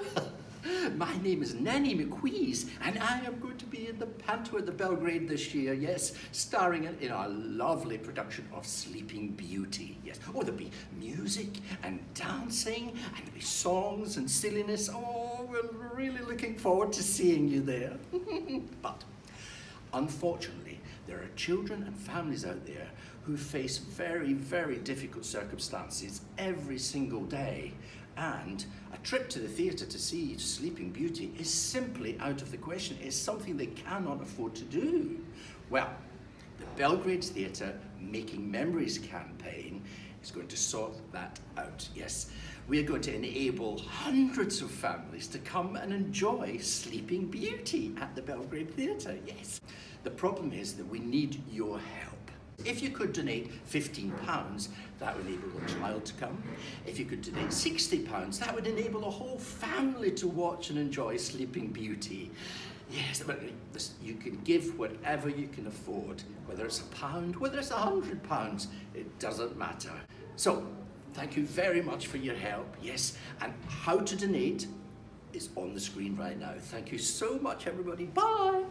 Hello! My name is Nanny McWheeze, and I am going to be in the panto at the Belgrade this year, yes, starring in our lovely production of Sleeping Beauty, yes. Oh, there'll be music and dancing, and there'll be songs and silliness. Oh, we're really looking forward to seeing you there. But, unfortunately, there are children and families out there who face very, very difficult circumstances every single day. And a trip to the theatre to see Sleeping Beauty is simply out of the question. It's something they cannot afford to do. Well, the Belgrade Theatre Making Memories campaign is going to sort that out, yes. We're going to enable hundreds of families to come and enjoy Sleeping Beauty at the Belgrade Theatre, yes. The problem is that we need your help. If you could donate £15, that would enable a child to come. If you could donate £60, that would enable a whole family to watch and enjoy Sleeping Beauty. Yes, but you can give whatever you can afford, whether it's £1, whether it's £100, it doesn't matter. So, thank you very much for your help, yes, and how to donate is on the screen right now. Thank you so much, everybody. Bye.